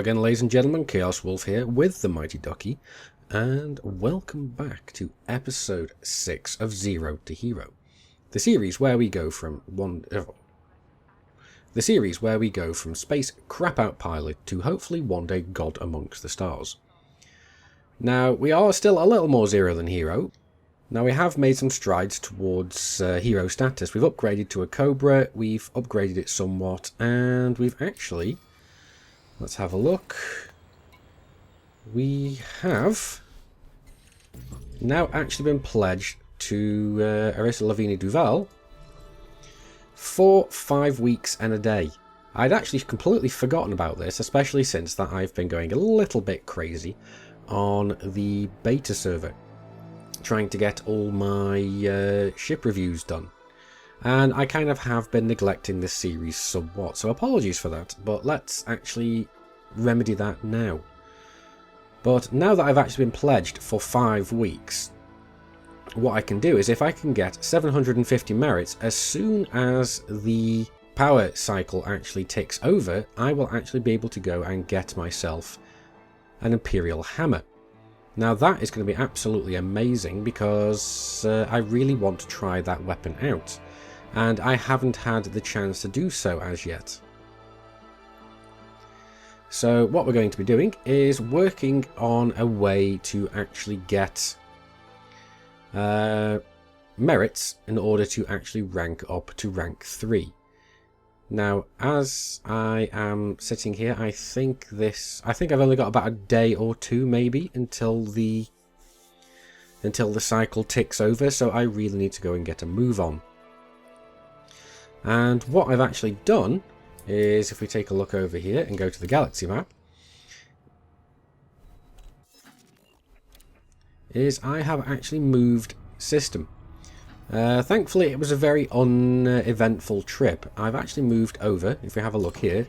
again, ladies and gentlemen, Chaos Wolf here with the Mighty Ducky, and welcome back to episode 6 of Zero to Hero, the series where we go from space crap-out pilot to hopefully one day God amongst the stars. Now, we are still a little more Zero than Hero. Now, we have made some strides towards Hero status. We've upgraded to a Cobra, we've upgraded it somewhat, and we've actually... Let's have a look. We have now actually been pledged to Arissa Lavini Duval for 5 weeks and a day. I'd actually completely forgotten about this, especially since that I've been going a little bit crazy on the beta server, trying to get all my ship reviews done. And I kind of have been neglecting this series somewhat, so apologies for that, but let's actually remedy that now. But now that I've actually been pledged for 5 weeks, what I can do is if I can get 750 merits as soon as the power cycle actually ticks over, I will actually be able to go and get myself an Imperial Hammer. Now that is going to be absolutely amazing because I really want to try that weapon out. And I haven't had the chance to do so as yet. So what we're going to be doing is working on a way to actually get merits in order to actually rank up to rank 3. Now, as I am sitting here, I think I've only got about a day or two maybe until the cycle ticks over, so I really need to go and get a move on. And what I've actually done is, if we take a look over here and go to the galaxy map, is I have actually moved system. Thankfully, it was a very uneventful trip. I've actually moved over, if we have a look here,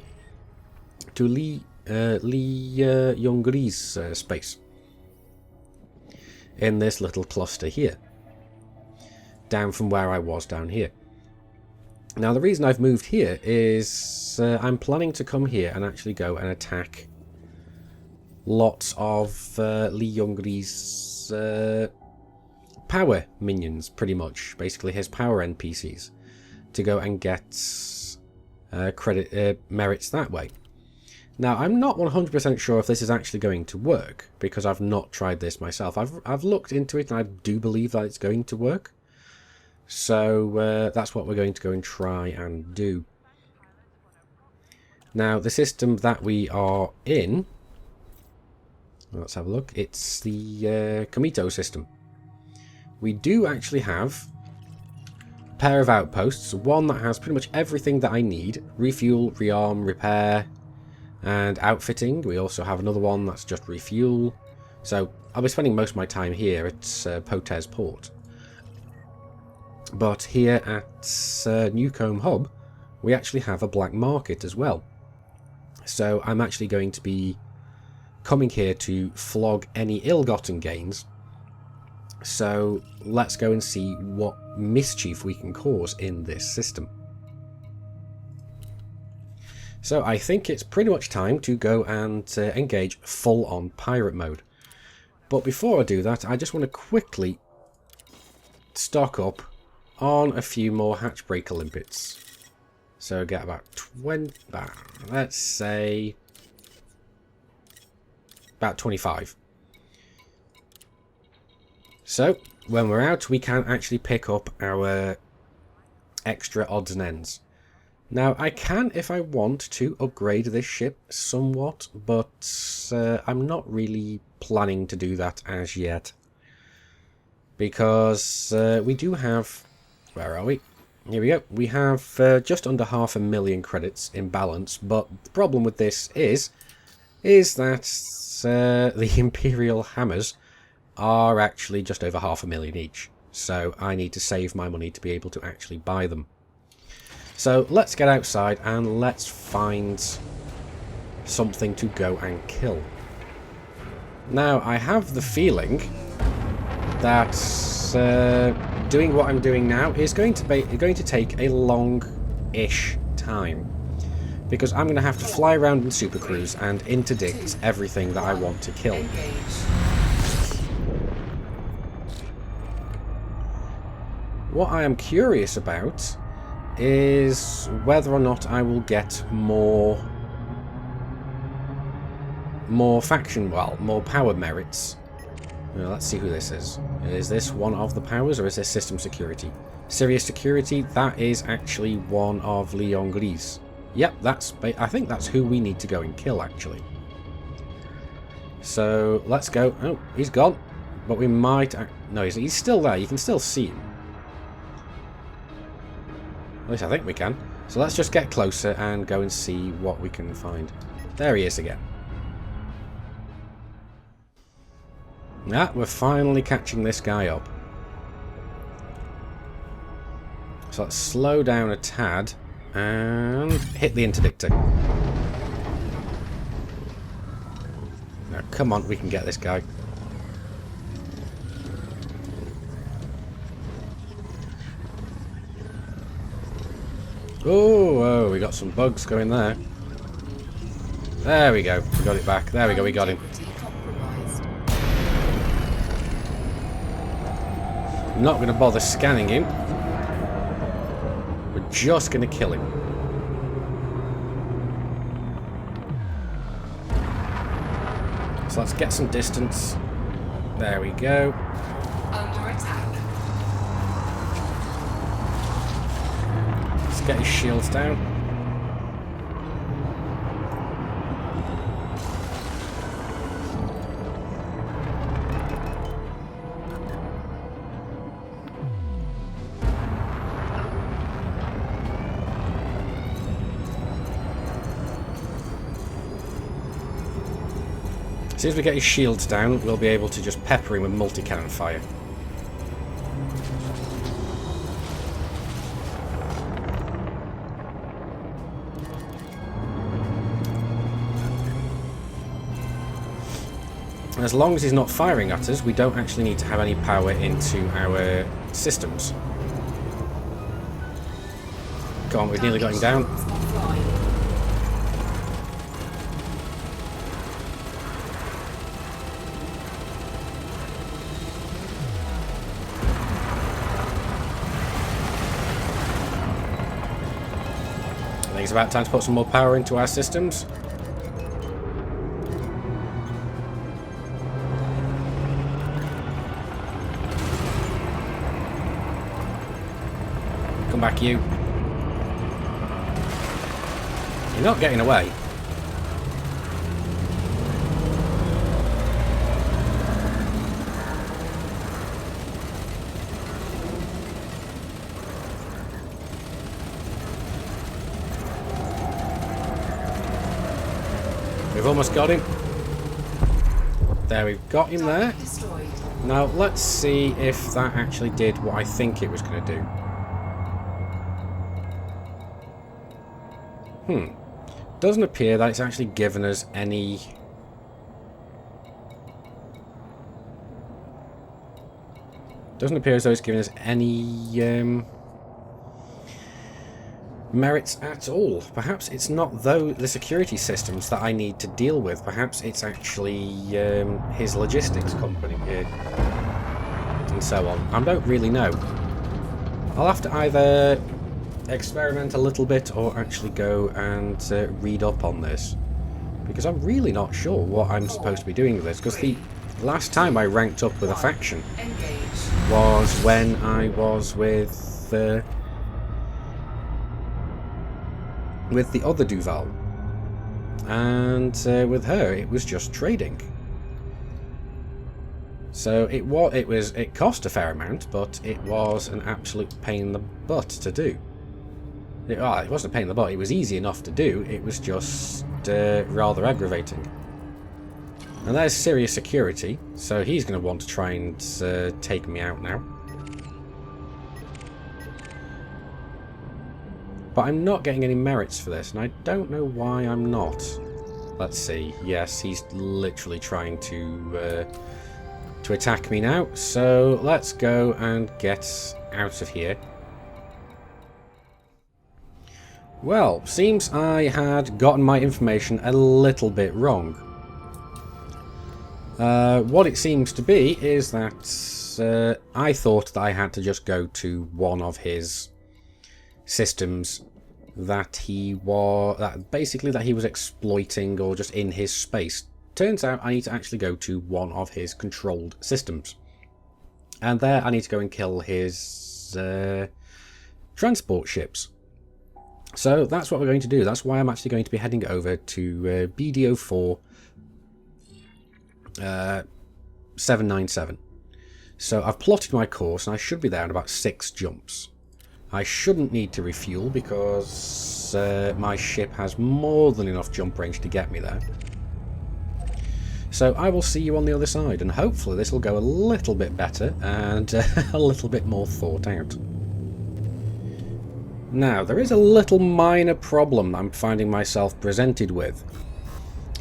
to Lee Yongri's space in this little cluster here, down from where I was down here. Now, the reason I've moved here is I'm planning to come here and actually go and attack lots of Lee Yongri's power minions, pretty much. Basically, his power NPCs, to go and get merits that way. Now, I'm not 100% sure if this is actually going to work, because I've not tried this myself. I've looked into it, and I do believe that it's going to work. So that's what we're going to go and try and do. Now, the system that we are in, let's have a look, it's the Komito system. We do actually have a pair of outposts, one that has pretty much everything that I need: refuel, rearm, repair, and outfitting. We also have another one that's just refuel. So I'll be spending most of my time here at Potez Port. But here at Newcomb Hub, we actually have a black market as well. So I'm actually going to be coming here to flog any ill-gotten gains. So let's go and see what mischief we can cause in this system. So I think it's pretty much time to go and engage full-on pirate mode. But before I do that, I just want to quickly stock up on a few more hatchbreaker limpets. So get about 20, let's say about 25. So when we're out, we can actually pick up our extra odds and ends. Now, I can, if I want to, upgrade this ship somewhat, but I'm not really planning to do that as yet, because we do have... Where are we? Here we go. We have just under 500,000 credits in balance, but the problem with this is that the Imperial Hammers are actually just over 500,000 each. So I need to save my money to be able to actually buy them. So let's get outside and let's find something to go and kill. Now, I have the feeling that doing what I'm doing now is going to take a long-ish time, because I'm going to have to fly around in Super Cruise and interdict everything that I want to kill. What I am curious about is whether or not I will get more faction, well, more power merits. Well, let's see who this is. Is this one of the powers, or is this system security? Serious security, that is actually one of Leon Gris. Yep, I think that's who we need to go and kill, actually. So, let's go. Oh, he's gone. But we might... No, he's still there. You can still see him. At least I think we can. So let's just get closer and go and see what we can find. There he is again. Yeah, we're finally catching this guy up. So let's slow down a tad and hit the interdictor. Now, come on, we can get this guy. Oh, we got some bugs going there. There we go. We got it back. There we go. We got him. I'm not going to bother scanning him. We're just going to kill him. So let's get some distance. There we go. Under attack. Let's get his shields down. As soon as we get his shields down, we'll be able to just pepper him with multi-cannon fire. And as long as he's not firing at us, we don't actually need to have any power into our systems. Come on, we've nearly got him down. I think it's about time to put some more power into our systems. Come back, you. You're not getting away. We've almost got him. There, we've got him there. Now, let's see if that actually did what I think it was going to do. Doesn't appear that it's actually given us any... Doesn't appear as though it's given us any merits at all. Perhaps it's not the security systems that I need to deal with. Perhaps it's actually his logistics company and so on. I don't really know. I'll have to either experiment a little bit or actually go and read up on this, because I'm really not sure what I'm supposed to be doing with this, because the last time I ranked up with a faction was when I was with the other Duval, and with her it was just trading. So it cost a fair amount, but it was an absolute pain in the butt to do. It wasn't a pain in the butt, it was easy enough to do, it was just rather aggravating. And there's serious security, so he's going to want to try and take me out now. But I'm not getting any merits for this, and I don't know why I'm not. Let's see. Yes, he's literally trying to attack me now, so let's go and get out of here. Well, seems I had gotten my information a little bit wrong. What it seems to be is that I thought that I had to just go to one of his systems that he was exploiting or just in his space. Turns out I need to actually go to one of his controlled systems, and there I need to go and kill his transport ships. So that's what we're going to do. That's why I'm actually going to be heading over to BDO4 797. So I've plotted my course and I should be there in about 6 jumps. I shouldn't need to refuel because my ship has more than enough jump range to get me there. So I will see you on the other side, and hopefully this will go a little bit better and a little bit more thought out. Now, there is a little minor problem I'm finding myself presented with,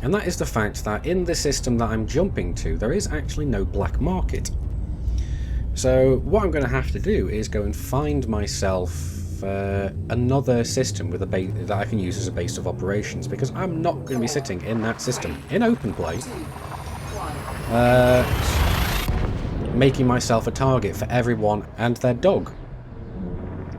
and that is the fact that in the system that I'm jumping to, there is actually no black market. So what I'm going to have to do is go and find myself another system with that I can use as a base of operations, because I'm not going to be sitting in that system in open play, making myself a target for everyone and their dog.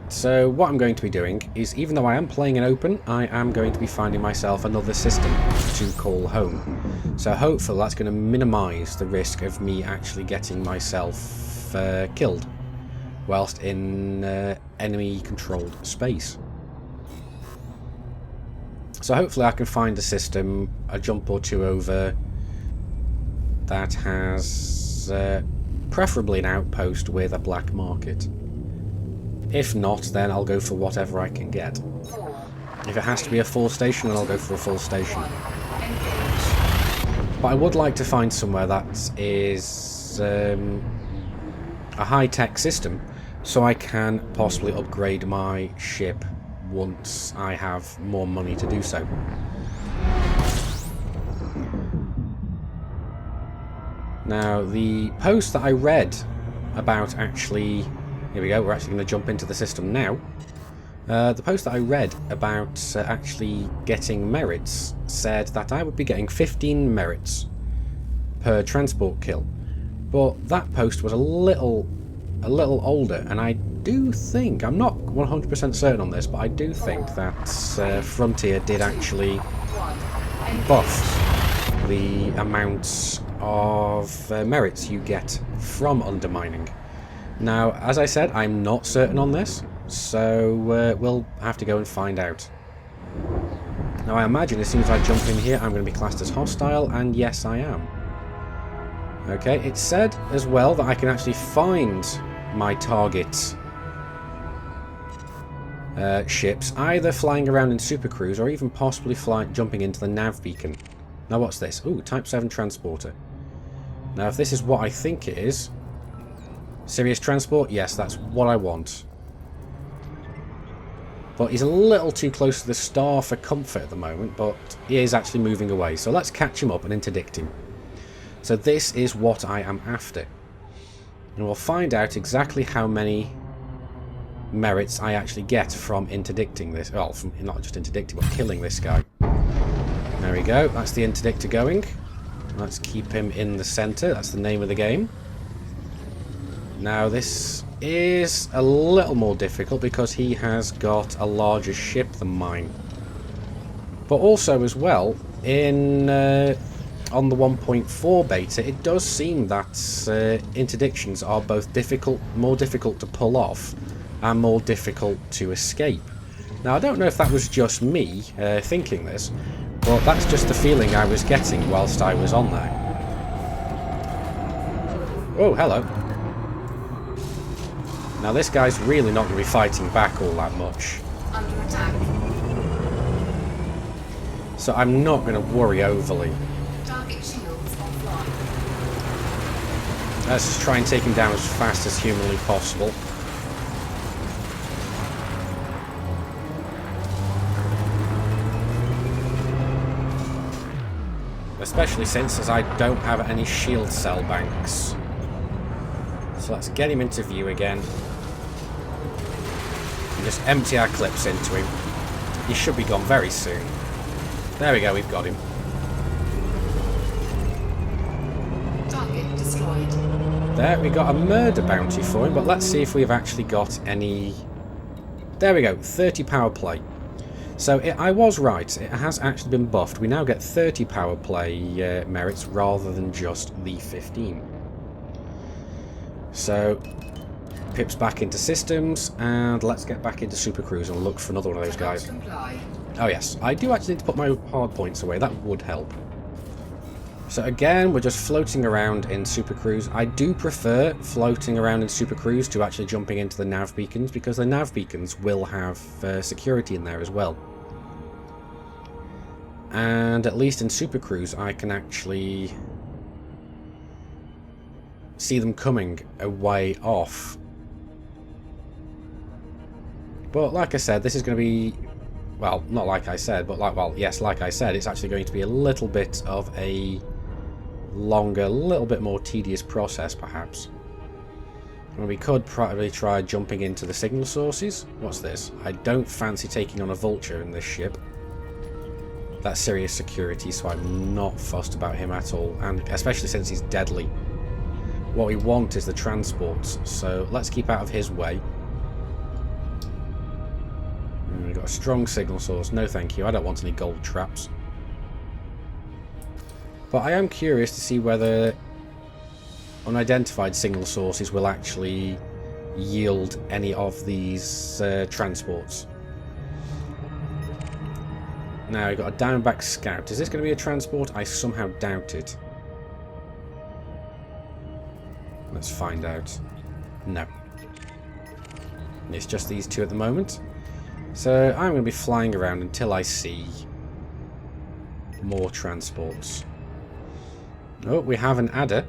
So what I'm going to be doing is, even though I am playing in open, I am going to be finding myself another system to call home. So hopefully that's going to minimise the risk of me actually getting myself killed whilst in enemy controlled space. So hopefully I can find a system a jump or two over that has preferably an outpost with a black market. If not, then I'll go for whatever I can get. If it has to be a full station, then I'll go for a full station. But I would like to find somewhere that is a high-tech system, so I can possibly upgrade my ship once I have more money to do so. Now, the post that I read about actually... Here we go, we're actually going to jump into the system now. The post that I read about actually getting merits said that I would be getting 15 merits per transport kill. But that post was a little older, and I do think, I'm not 100% certain on this, but I do think that Frontier did actually buff the amounts of merits you get from undermining. Now, as I said, I'm not certain on this, so we'll have to go and find out. Now, I imagine as soon as I jump in here, I'm going to be classed as hostile, and yes, I am. Okay, it said as well that I can actually find my target ships either flying around in supercruise or even possibly jumping into the nav beacon. Now, what's this? Ooh, Type 7 transporter. Now, if this is what I think it is... Serious transport? Yes, that's what I want. But he's a little too close to the star for comfort at the moment, but he is actually moving away. So let's catch him up and interdict him. So this is what I am after. And we'll find out exactly how many merits I actually get from interdicting this. Well, from not just interdicting, but killing this guy. There we go. That's the interdictor going. Let's keep him in the centre. That's the name of the game. Now this is a little more difficult because he has got a larger ship than mine. But also as well, in on the 1.4 beta, it does seem that interdictions are both more difficult to pull off and more difficult to escape. Now I don't know if that was just me thinking this, but that's just the feeling I was getting whilst I was on there. Oh, hello. Now this guy's really not going to be fighting back all that much. Under attack. So I'm not going to worry overly. Target shields offline. Let's just try and take him down as fast as humanly possible. Especially since as I don't have any shield cell banks. So let's get him into view again. Just empty our clips into him. He should be gone very soon. There we go, we've got him. Target destroyed. There, we got a murder bounty for him, but let's see if we've actually got any... There we go, 30 power play. So I was right, it has actually been buffed. We now get 30 power play merits rather than just the 15. So, Pip's back into systems, and let's get back into Super Cruise and look for another one of those guys. Comply. Oh yes, I do actually need to put my hard points away, that would help. So again, we're just floating around in Super Cruise. I do prefer floating around in Super Cruise to actually jumping into the nav beacons, because the nav beacons will have security in there as well. And at least in Super Cruise, I can actually see them coming a way off. But like I said, this is going to be, well, not like I said, but yes, like I said, it's actually going to be a little bit of a longer, little bit more tedious process, perhaps. And we could probably try jumping into the signal sources. What's this? I don't fancy taking on a vulture in this ship. That's serious security, so I'm not fussed about him at all, and especially since he's deadly. What we want is the transports, so let's keep out of his way. And we've got a strong signal source. No thank you, I don't want any gold traps. But I am curious to see whether unidentified signal sources will actually yield any of these transports. Now, we've got a Diamondback Scout. Is this going to be a transport? I somehow doubt it. Let's find out. No. It's just these two at the moment. So I'm going to be flying around until I see more transports. Oh, we have an adder.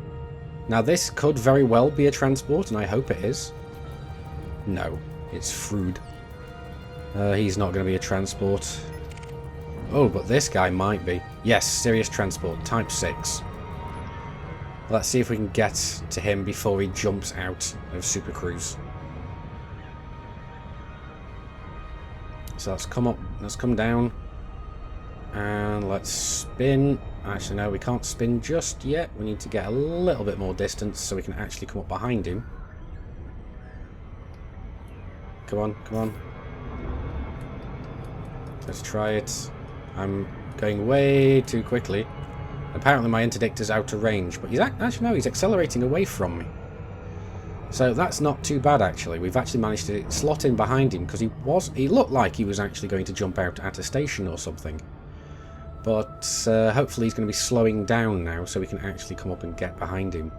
Now this could very well be a transport, and I hope it is. No, it's Frood. He's not going to be a transport. Oh, but this guy might be. Yes, serious transport, Type 6. Let's see if we can get to him before he jumps out of Super Cruise. So let's come up, let's come down, and let's spin. Actually, no, we can't spin just yet. We need to get a little bit more distance so we can actually come up behind him. Come on, come on. Let's try it. I'm going way too quickly. Apparently my interdictor's out of range, but he's actually no, he's accelerating away from me. So that's not too bad actually. We've actually managed to slot in behind him because he looked like he was actually going to jump out at a station or something. But hopefully he's going to be slowing down now so we can actually come up and get behind him.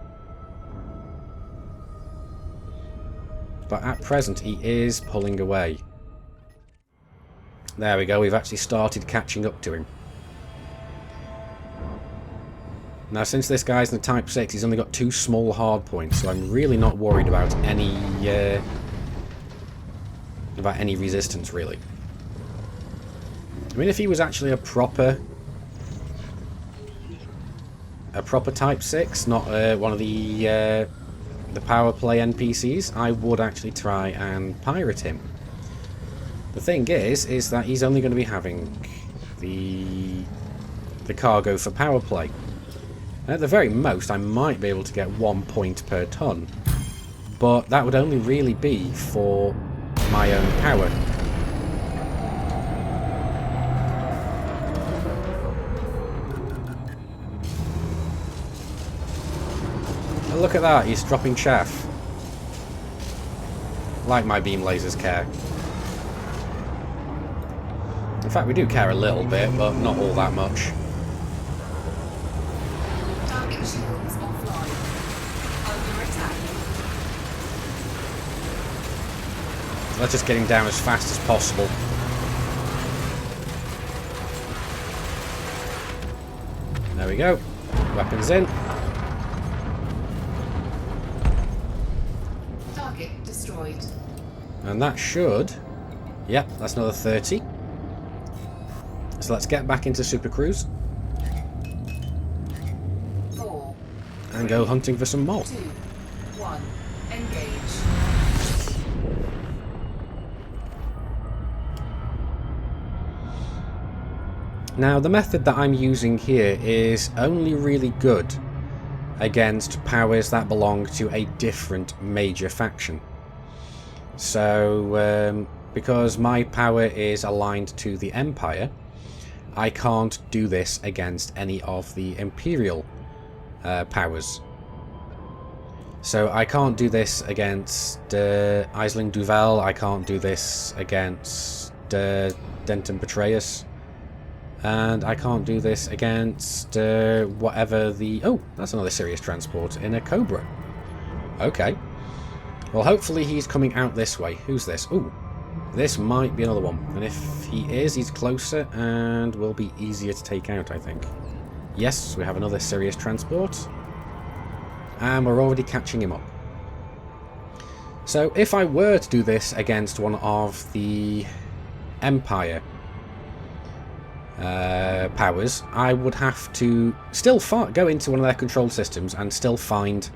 But at present he is pulling away. There we go, we've actually started catching up to him. Now since this guy's in the Type 6, he's only got 2 small hard points, so I'm really not worried about any resistance really. I mean, if he was actually a proper Type 6, not one of the power play NPCs, I would actually try and pirate him. The thing is that he's only going to be having the cargo for power play. At the very most, I might be able to get 1 point per ton, but that would only really be for my own power. And look at that, he's dropping chaff. Like my beam lasers care. In fact, we do care a little bit, but not all that much. Target shields offline. Under attack. Let's just get him down as fast as possible. There we go. Weapons in. Target destroyed. And that should... Yep, that's another 30. So let's get back into Super Cruise. 4, And go hunting for some more. 2, 1. Engage. Now, the method that I'm using here is only really good against powers that belong to a different major faction. So, because my power is aligned to the Empire, I can't do this against any of the Imperial powers. So I can't do this against Aisling Duval, I can't do this against Denton Petraeus, and I can't do this against whatever the... Oh, that's another Sirius transport in a Cobra. Okay. Well, hopefully he's coming out this way. Who's this? Ooh, this might be another one. And if he is, he's closer and will be easier to take out, I think. Yes, we have another Sirius transport. And we're already catching him up. So if I were to do this against one of the Empire powers, I would have to still go into one of their control systems and still find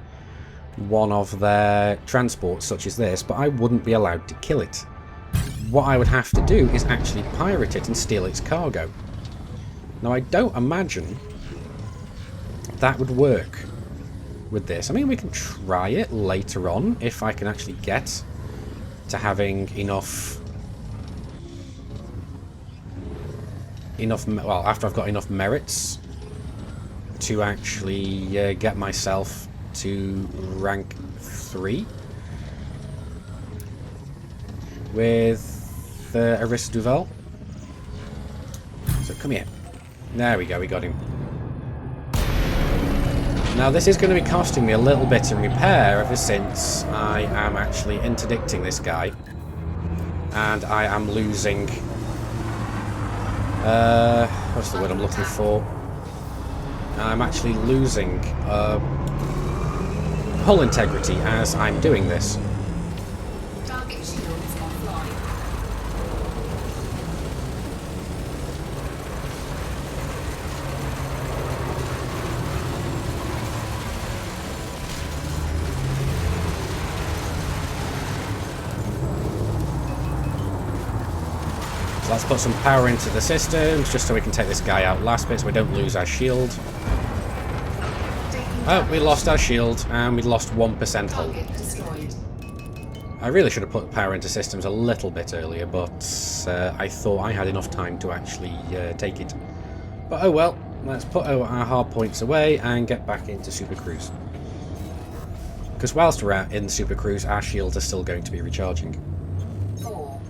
one of their transports such as this, but I wouldn't be allowed to kill it. What I would have to do is actually pirate it and steal its cargo. Now, I don't imagine that would work with this. I mean, we can try it later on if I can actually get to having enough, well, after I've got enough merits to actually get myself to rank 3 with Arissa Duval. So come here. There we go, we got him. Now this is going to be costing me a little bit in repair ever since I am actually interdicting this guy. And I am losing... what's the word I'm looking for? I'm actually losing hull integrity as I'm doing this. Target shields offline. So let's put some power into the systems just so we can take this guy out last bit so we don't lose our shield. Oh, we lost our shield and we lost 1% hull. Target destroyed. I really should have put power into systems a little bit earlier, but I thought I had enough time to actually take it. But oh well, let's put our hard points away and get back into Super Cruise. Because whilst we're out in the Super Cruise, our shields are still going to be recharging. 4,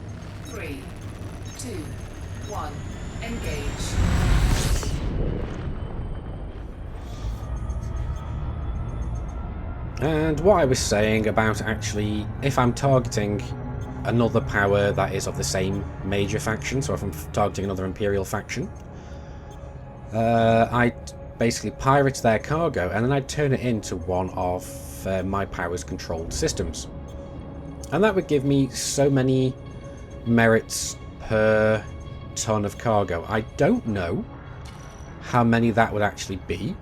3, 2, 1. Engage. And what I was saying about actually, if I'm targeting another power that is of the same major faction, so if I'm targeting another Imperial faction, I basically pirate their cargo and then I'd turn it into one of my power's controlled systems. And that would give me so many merits per ton of cargo. I don't know how many that would actually be,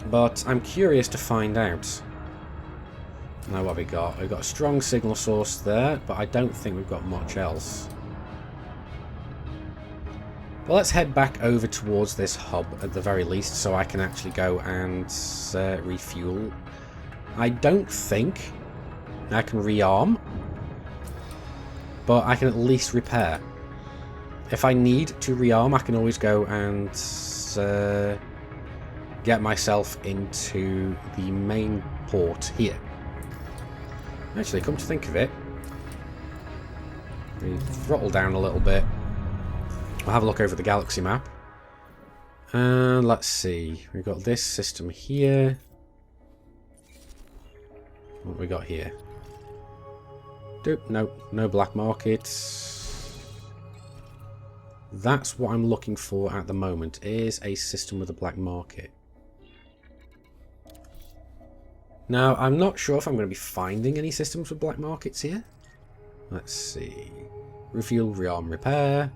but I'm curious to find out. Now what have we got? We've got a strong signal source there, but I don't think we've got much else. Well, let's head back over towards this hub at the very least so I can actually go and refuel. I don't think I can rearm, but I can at least repair. If I need to rearm, I can always go and get myself into the main port here. Actually, come to think of it, we throttle down a little bit. I'll have a look over the galaxy map. And let's see, we've got this system here. What have we got here? No black markets. That's what I'm looking for at the moment, is a system with a black market. Now, I'm not sure if I'm going to be finding any systems with black markets here. Let's see. Refuel, rearm, repair.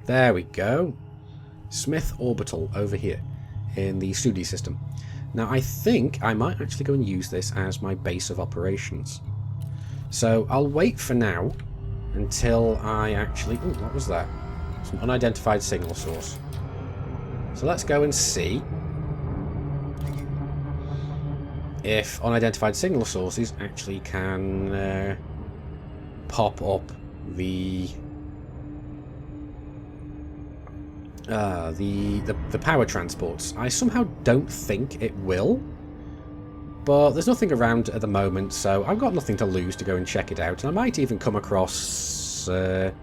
There we go. Smith Orbital over here in the Sudi system. Now, I think I might actually go and use this as my base of operations. So I'll wait for now until I actually... Ooh, what was that? Some unidentified signal source. So let's go and see if unidentified signal sources actually can pop up the power transports. I somehow don't think it will, but there's nothing around at the moment, so I've got nothing to lose to go and check it out. And I might even come across another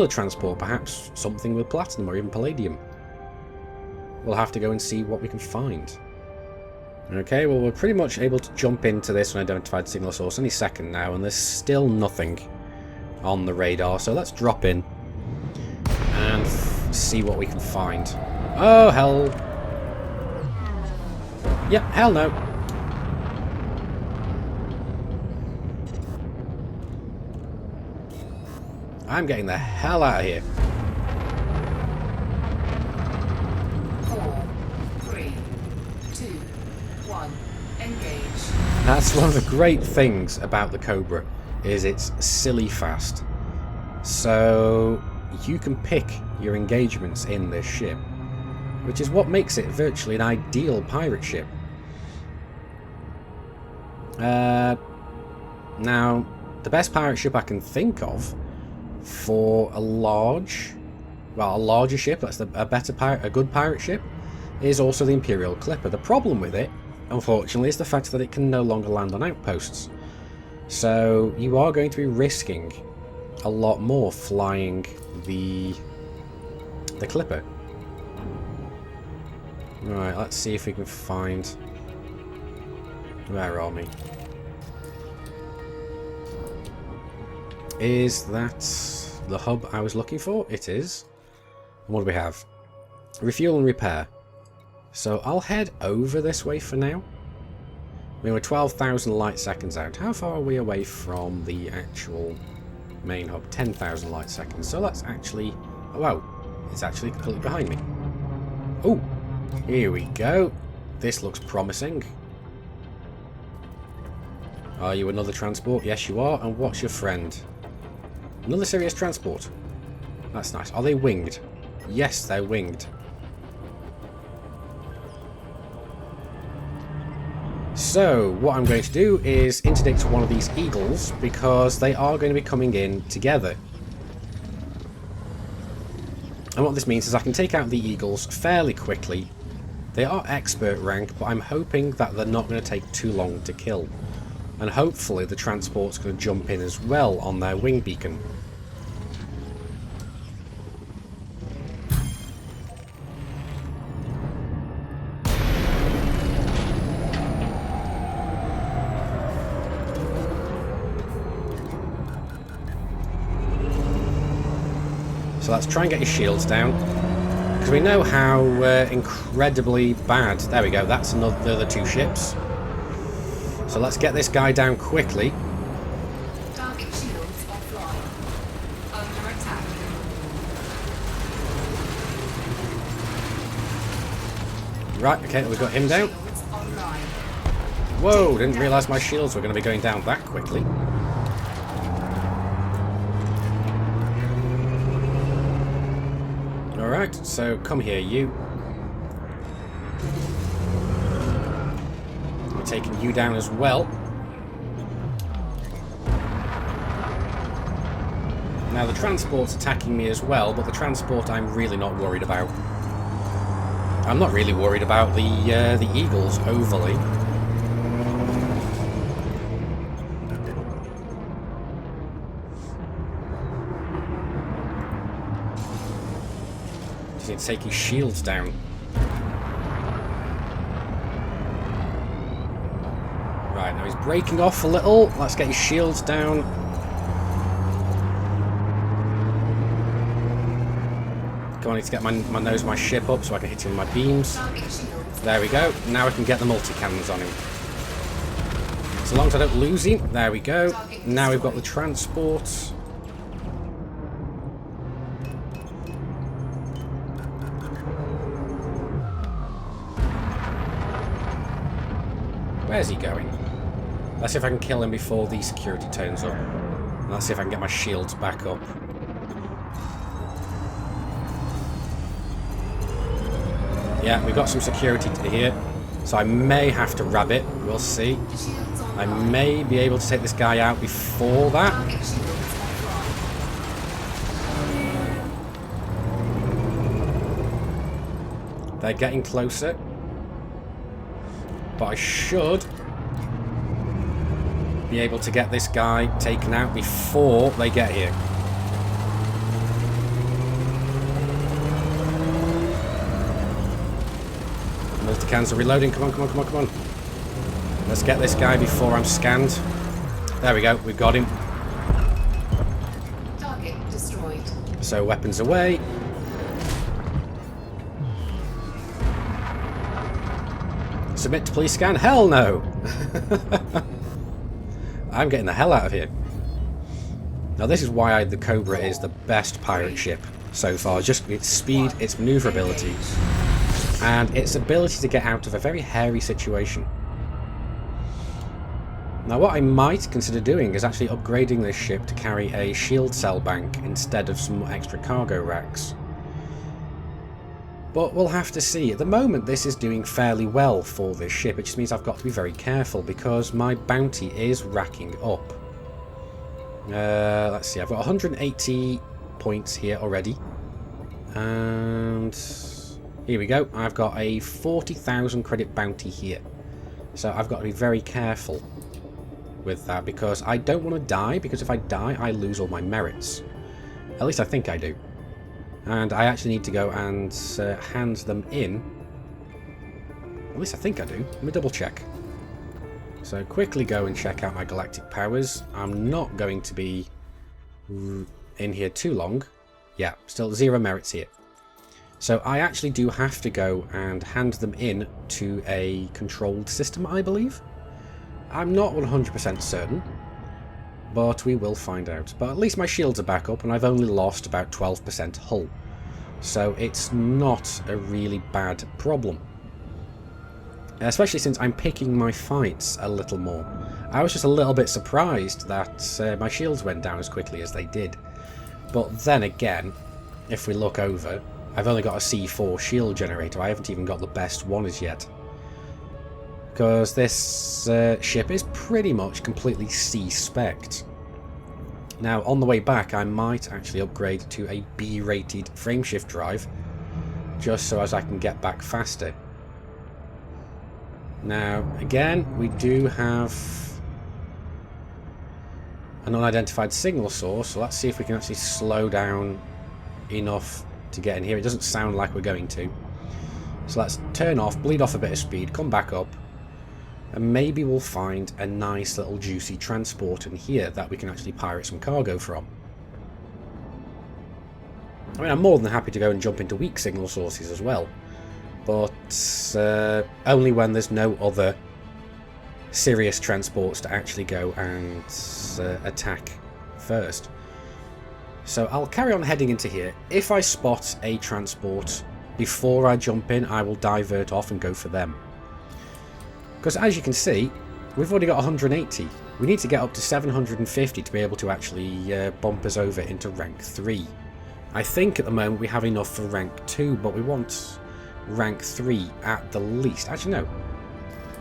transport, perhaps something with platinum or even palladium. We'll have to go and see what we can find. Okay, well, we're pretty much able to jump into this unidentified signal source any second now, and there's still nothing on the radar, so let's drop in and see what we can find. Oh, hell. Yep, hell no. I'm getting the hell out of here. 4, 3, 2, 1, engage. That's one of the great things about the Cobra, is it's silly fast. So you can pick your engagements in this ship, which is what makes it virtually an ideal pirate ship. Now, the best pirate ship I can think of for a larger ship, that's a good pirate ship, is also the Imperial Clipper. The problem with it, unfortunately, is the fact that it can no longer land on outposts. So you are going to be risking a lot more flying the Clipper. Right, let's see if we can find... Where are we? Is that the hub I was looking for? It is. And what do we have? Refuel and repair. So I'll head over this way for now. We were 12,000 light seconds out. How far are we away from the actual main hub? 10,000 light seconds. So that's actually... Oh, wow. It's actually completely behind me. Oh, here we go. This looks promising. Are you another transport? Yes, you are. And what's your friend? Another serious transport. That's nice. Are they winged? Yes, they're winged. So, what I'm going to do is interdict one of these eagles, because they are going to be coming in together. And what this means is I can take out the eagles fairly quickly. They are expert rank, but I'm hoping that they're not going to take too long to kill. And hopefully the transport's going to jump in as well on their wing beacon. So let's try and get your shields down, because we know how incredibly bad... There we go, that's the other two ships. So let's get this guy down quickly. Target shields offline. Under attack. Right, okay, we've got him down. Shields online. Whoa, didn't realise my shields were going to be going down that quickly. Alright, so come here, you. We're taking you down as well. Now the transport's attacking me as well, but the transport I'm really not worried about. I'm not really worried about the eagles overly. Just need to take his shields down. Right, now he's breaking off a little. Let's get his shields down. I need to get my ship up so I can hit him with my beams. There we go. Now I can get the multi-cannons on him. So long as I don't lose him. There we go. Now we've got the transport. Where's he going? Let's see if I can kill him before the security turns up. And let's see if I can get my shields back up. Yeah, we've got some security here. So I may have to rabbit. We'll see. I may be able to take this guy out before that. They're getting closer. But I should be able to get this guy taken out before they get here. Multicans are reloading. Come on, come on, come on, come on. Let's get this guy before I'm scanned. There we go. We've got him. Target destroyed. So weapons away. Submit to police scan? Hell no! I'm getting the hell out of here. Now this is why the Cobra is the best pirate ship so far. Just its speed, its maneuverability, and its ability to get out of a very hairy situation. Now what I might consider doing is actually upgrading this ship to carry a shield cell bank instead of some extra cargo racks. But we'll have to see. At the moment this is doing fairly well for this ship. It just means I've got to be very careful because my bounty is racking up. Let's see, I've got 180 points here already. And here we go. I've got a 40,000 credit bounty here. So I've got to be very careful with that because I don't want to die, because if I die I lose all my merits. At least I think I do. And I actually need to go and hand them in. At least I think I do. Let me double check. So quickly go and check out my galactic powers. I'm not going to be in here too long. Yeah, still 0 merits here. So I actually do have to go and hand them in to a controlled system, I believe. I'm not 100% certain, but we will find out. But at least my shields are back up and I've only lost about 12% hull. So it's not a really bad problem. Especially since I'm picking my fights a little more. I was just a little bit surprised that my shields went down as quickly as they did. But then again, if we look over, I've only got a C4 shield generator. I haven't even got the best one as yet. Because this ship is pretty much completely C-spec'd. Now, on the way back, I might actually upgrade to a B-rated frameshift drive, just so as I can get back faster. Now, again, we do have an unidentified signal source, so let's see if we can actually slow down enough to get in here. It doesn't sound like we're going to. So let's turn off, bleed off a bit of speed, come back up, and maybe we'll find a nice little juicy transport in here that we can actually pirate some cargo from. I mean, I'm more than happy to go and jump into weak signal sources as well, but only when there's no other serious transports to actually go and attack first. So I'll carry on heading into here. If I spot a transport before I jump in, I will divert off and go for them. Because as you can see, we've already got 180. We need to get up to 750 to be able to actually bump us over into rank 3. I think at the moment we have enough for rank 2, but we want rank 3 at the least. Actually, no.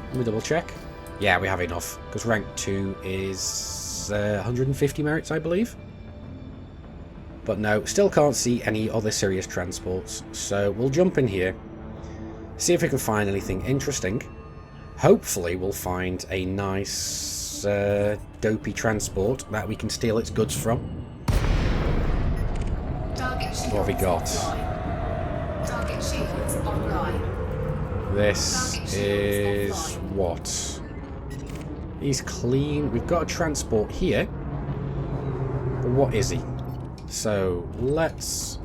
Let me double check. Yeah, we have enough, because rank 2 is 150 merits, I believe. But no, still can't see any other serious transports, so we'll jump in here, see if we can find anything interesting. Hopefully we'll find a nice dopey transport that we can steal its goods from. What have we got? Target shields online. This is what? He's clean. We've got a transport here. But what is he? So let's...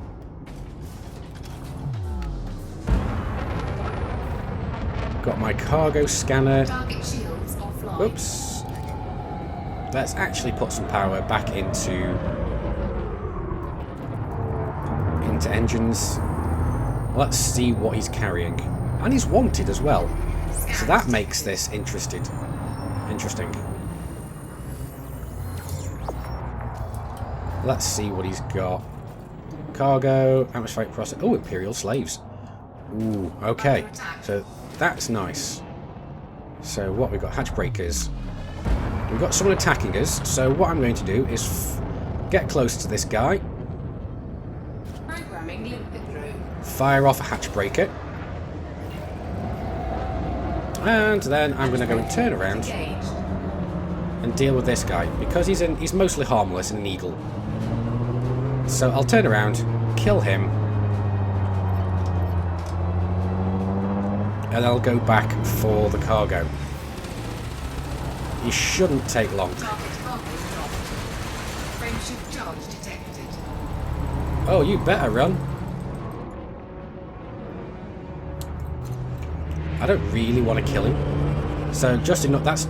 Got my cargo scanner. Target shields offline. Oops. Let's actually put some power back into engines. Let's see what he's carrying. And he's wanted as well. So that makes this interesting. Let's see what he's got. Cargo, atmospheric process. Oh, Imperial slaves. Ooh, okay. So that's nice. So what we've got? Hatch breakers. We've got someone attacking us. So what I'm going to do is get close to this guy. Programming limpet through. Fire off a hatch breaker. And then I'm going to go and turn around Engaged. and deal with this guy. Because he's mostly harmless and an eagle. So I'll turn around, kill him. And I'll go back for the cargo. He shouldn't take long. Target halfway dropped. Frameshift charge detected. Oh, you better run. I don't really want to kill him. So just enough.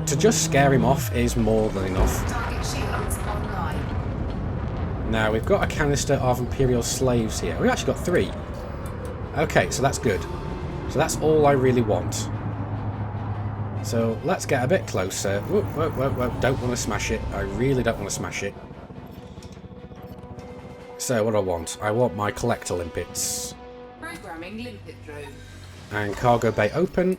To just scare him off is more than enough. Target shields online. Now we've got a canister of Imperial slaves here. We've actually got 3. Okay, so that's good. So that's all I really want. So let's get a bit closer. Whoa, whoa, whoa, whoa. Don't want to smash it. I really don't want to smash it. So what do I want? I want my collector limpets. Programming limpet through. And cargo bay open.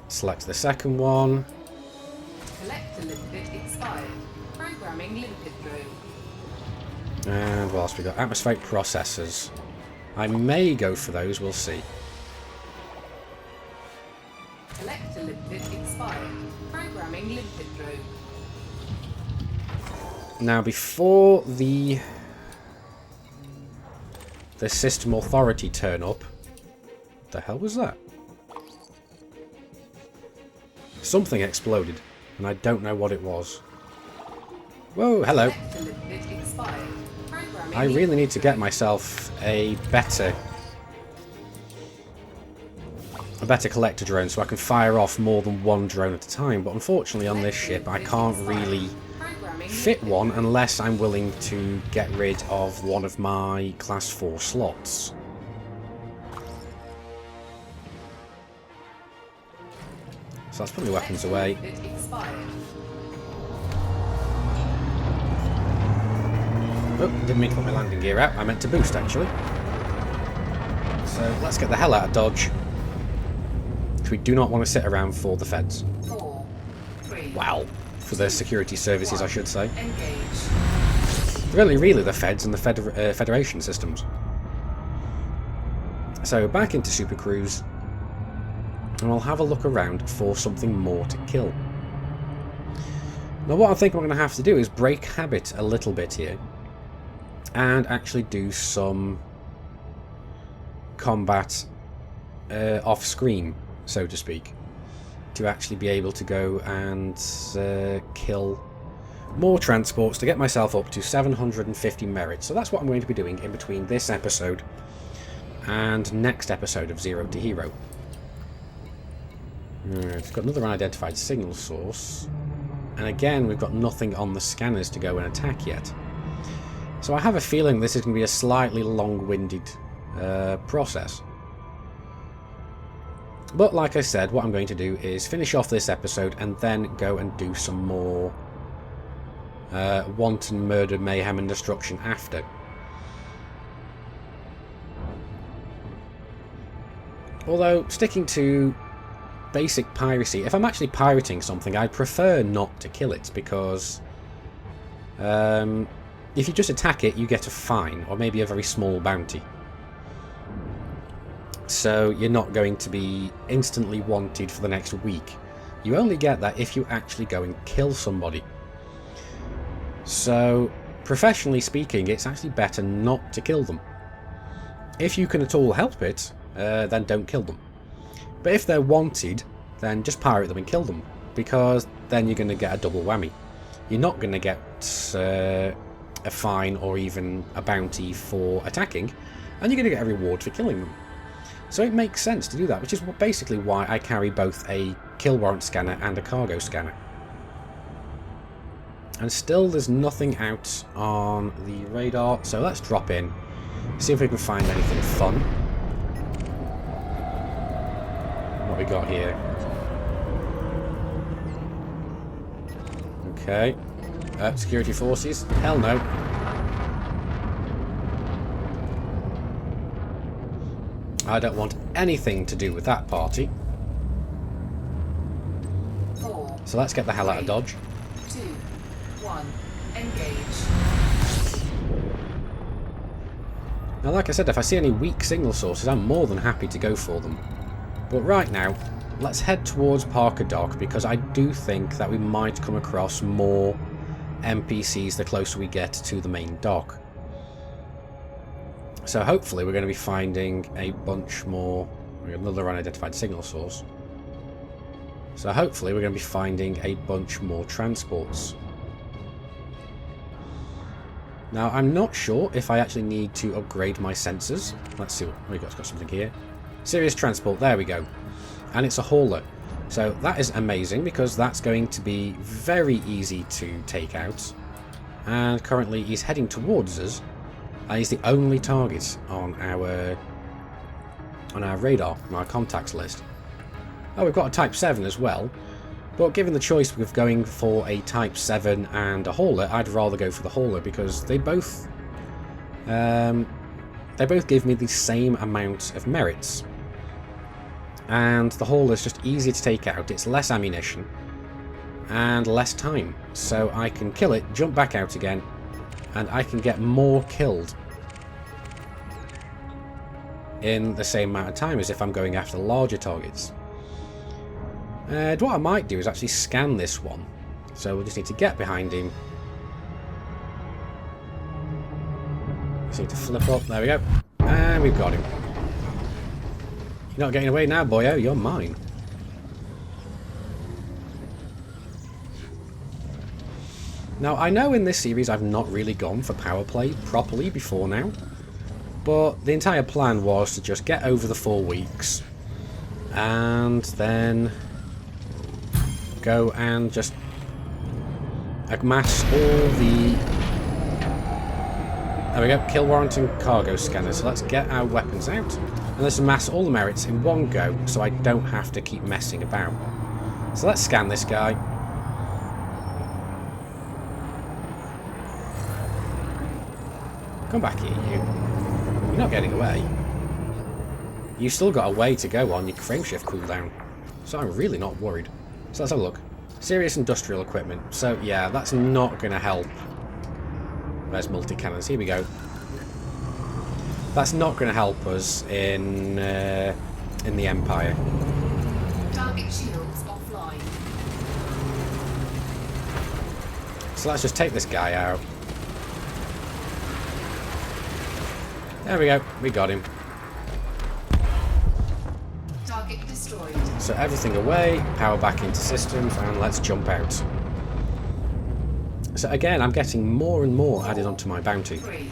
Select the second one. Collector limpet expired. Programming limpet through. And what else we got? Atmospheric processors. I may go for those, we'll see. Collector limpet expired. Programming limpet through. Now before the system authority turn up, the hell was that? Something exploded, and I don't know what it was. Whoa, hello. Collector limpet expired. Programming I really limpet need to get through. myself a better collector drone so I can fire off more than one drone at a time, but unfortunately on this ship I can't really Programming fit limpet one unless I'm willing to get rid of one of my class 4 slots. So let's put my weapons away. limpet expired. Oh, didn't mean to put my landing gear out. I meant to boost, actually. So let's get the hell out of Dodge. We do not want to sit around for the feds. 4, 3. Wow. For the security services, I should say. Engage. Really the feds and the Federation systems. So back into Super Cruise. And I'll have a look around for something more to kill. Now what I think I'm going to have to do is break habit a little bit here. And actually do some combat off-screen, so to speak, to actually be able to go and kill more transports to get myself up to 750 merits. So that's what I'm going to be doing in between this episode and next episode of Zero to Hero. It's got another unidentified signal source, and again we've got nothing on the scanners to go and attack yet. So I have a feeling this is going to be a slightly long-winded process. But like I said, what I'm going to do is finish off this episode and then go and do some more wanton murder, mayhem and destruction after. Although, sticking to basic piracy, if I'm actually pirating something, I prefer not to kill it, because if you just attack it, you get a fine, or maybe a very small bounty. So you're not going to be instantly wanted for the next week. You only get that if you actually go and kill somebody. So, professionally speaking, it's actually better not to kill them. If you can at all help it, then don't kill them. But if they're wanted, then just pirate them and kill them, because then you're going to get a double whammy. You're not going to get a fine or even a bounty for attacking, and you're going to get a reward for killing them. So it makes sense to do that, which is basically why I carry both a kill warrant scanner and a cargo scanner. And still there's nothing out on the radar, so let's drop in, see if we can find anything fun. What we got here? Okay. Security forces? Hell no. I don't want anything to do with that party. 4, So let's get the hell out of Dodge. 2, 1, engage. Now, like I said, if I see any weak signal sources, I'm more than happy to go for them. But right now, let's head towards Parker Dock, because I do think that we might come across more NPCs the closer we get to the main dock. So hopefully we're going to be finding a bunch more... Another unidentified signal source. So hopefully we're going to be finding a bunch more transports. Now, I'm not sure if I actually need to upgrade my sensors. Let's see what we've got something here. Serious transport, there we go. And it's a hauler. So that is amazing, because that's going to be very easy to take out. And currently he's heading towards us. And he's the only target on our radar, on our contacts list. Oh, we've got a Type 7 as well. But given the choice of going for a Type 7 and a hauler, I'd rather go for the hauler, because they both give me the same amount of merits. And the hauler is just easier to take out. It's less ammunition and less time, so I can kill it, jump back out again, and I can get more killed in the same amount of time as if I'm going after larger targets. What I might do is actually scan this one. So we'll just need to get behind him. Just need to flip up. There we go. And we've got him. You're not getting away now, boyo. You're mine. Now, I know in this series I've not really gone for power play properly before now. But the entire plan was to just get over the 4 weeks. And then... go and just amass all the... There we go, kill warrant and cargo scanner. So let's get our weapons out and let's amass all the merits in one go, so I don't have to keep messing about. So let's scan this guy. Come back here, you. You're not getting away. You've still got a way to go on your frameshift cooldown, so I'm really not worried. So let's have a look. Serious industrial equipment. So yeah, that's not going to help. There's multi-cannons. Here we go. That's not going to help us in the Empire. Target shields offline. So let's just take this guy out. There we go. We got him. Target destroyed. So everything away, power back into systems, and let's jump out. So again, I'm getting more and more added onto my bounty. 3,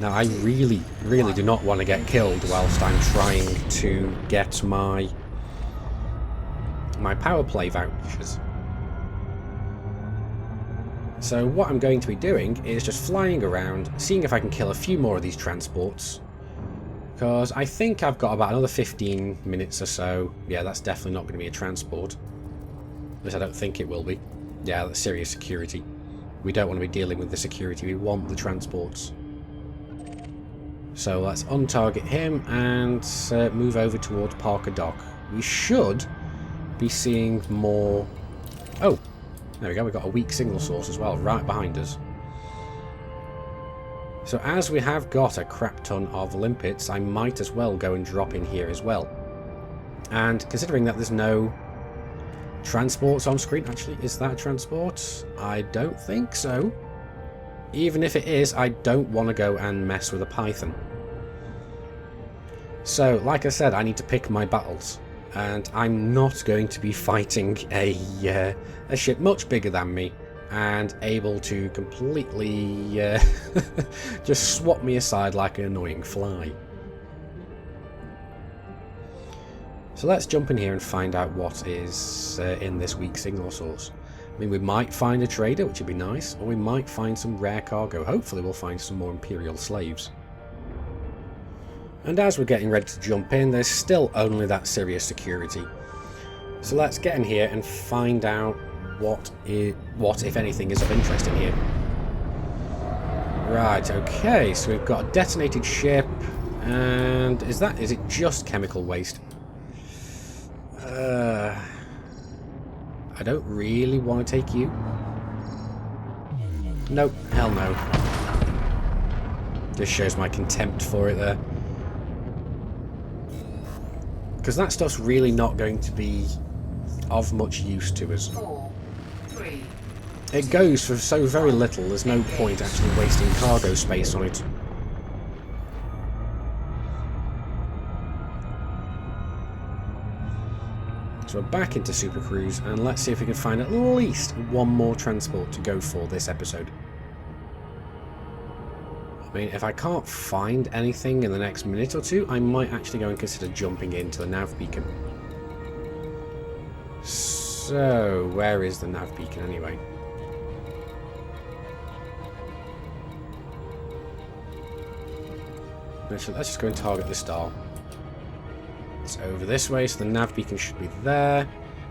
Now, I really, really do not want to get killed whilst I'm trying to get my power play vouchers. So what I'm going to be doing is just flying around, seeing if I can kill a few more of these transports. Because I think I've got about another 15 minutes or so. Yeah, that's definitely not going to be a transport. At least I don't think it will be. Yeah, that's serious security. We don't want to be dealing with the security, we want the transports. So let's untarget him and move over towards Parker Dock. We should be seeing more... Oh, there we go, we've got a weak signal source as well, right behind us. So as we have got a crap ton of limpets, I might as well go and drop in here as well. And considering that there's no transports on screen, actually, is that a transport? I don't think so. Even if it is, I don't want to go and mess with a python. So, like I said, I need to pick my battles. And I'm not going to be fighting a ship much bigger than me and able to completely just swat me aside like an annoying fly. So let's jump in here and find out what is in this weak signal source. I mean, we might find a trader, which would be nice, or we might find some rare cargo. Hopefully we'll find some more Imperial slaves. And as we're getting ready to jump in, there's still only that serious security. So let's get in here and find out what, if anything, is of interest in here. Right, okay, so we've got a detonated ship, and is it just chemical waste? I don't really want to take you. Nope, hell no. Just shows my contempt for it there. Because that stuff's really not going to be of much use to us. 4, 3. It goes for so very little, there's no point actually wasting cargo space on it. So we're back into Super Cruise, and let's see if we can find at least one more transport to go for this episode. I mean, if I can't find anything in the next minute or two, I might actually go and consider jumping into the nav beacon. So, where is the nav beacon anyway? Let's just go and target the star. It's over this way, so the nav beacon should be there.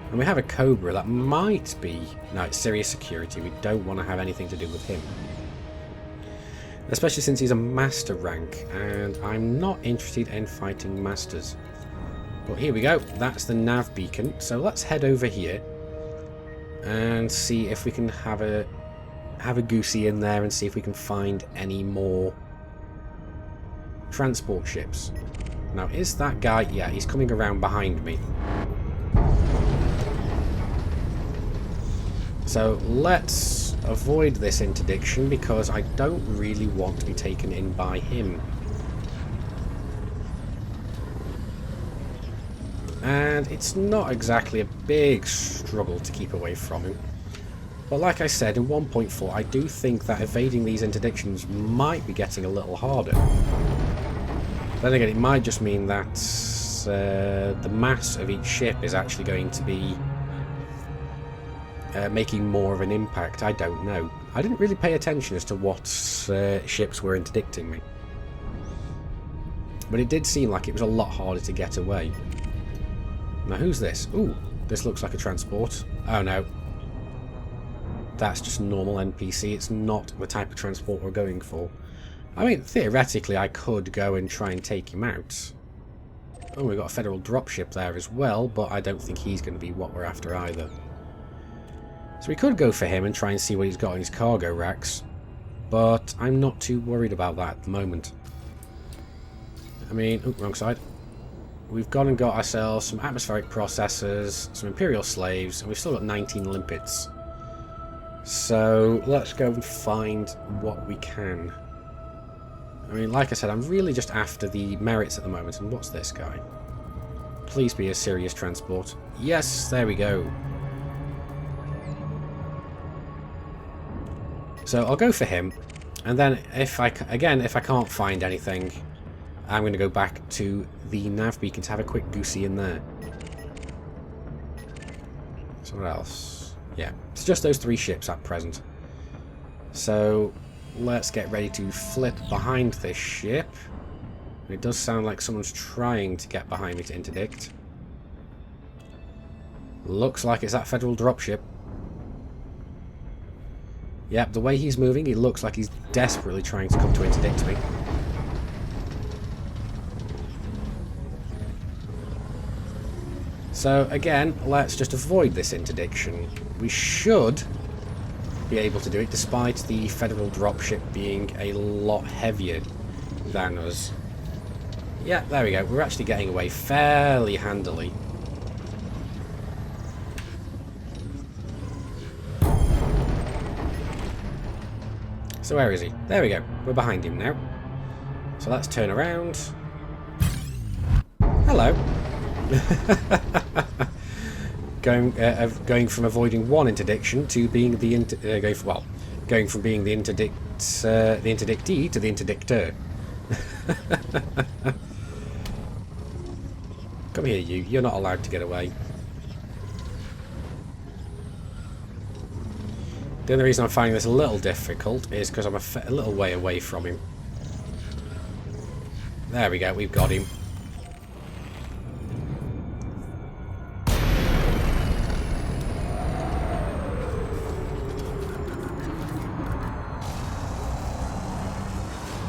And we have a Cobra that might be... No, it's serious security. We don't want to have anything to do with him. Especially since he's a master rank, and I'm not interested in fighting masters. But here we go. That's the nav beacon. So let's head over here and see if we can have a goosey in there and see if we can find any more transport ships. Now, is that guy... Yeah, he's coming around behind me. So, let's avoid this interdiction because I don't really want to be taken in by him. And it's not exactly a big struggle to keep away from him. But like I said, in 1.4, I do think that evading these interdictions might be getting a little harder. Then again, it might just mean that the mass of each ship is actually going to be making more of an impact. I don't know. I didn't really pay attention as to what ships were interdicting me. But it did seem like it was a lot harder to get away. Now, who's this? Ooh, this looks like a transport. Oh, no. That's just a normal NPC. It's not the type of transport we're going for. I mean, theoretically, I could go and try and take him out. Oh, we've got a federal dropship there as well, but I don't think he's going to be what we're after either. So we could go for him and try and see what he's got in his cargo racks, but I'm not too worried about that at the moment. I mean, oh, wrong side. We've gone and got ourselves some atmospheric processors, some Imperial slaves, and we've still got 19 limpets. So let's go and find what we can. I mean, like I said, I'm really just after the merits at the moment. And what's this guy? Please be a serious transport. Yes, there we go. So I'll go for him. And then if I can't find anything, I'm going to go back to the nav beacon to have a quick goosey in there. So what else? Yeah, it's just those 3 ships at present. So let's get ready to flip behind this ship. It does sound like someone's trying to get behind me to interdict. Looks like it's that federal dropship. Yep, the way he's moving, it looks like he's desperately trying to come to interdict me. So again, let's just avoid this interdiction. We should be able to do it despite the federal dropship being a lot heavier than us. Yeah, there we go. We're actually getting away fairly handily. So where is he? There we go. We're behind him now. So let's turn around. Hello. Going from avoiding one interdiction to being the going from being the interdictee to the interdictor. Come here, you. You're not allowed to get away. The only reason I'm finding this a little difficult is because I'm a little way away from him. There we go. We've got him.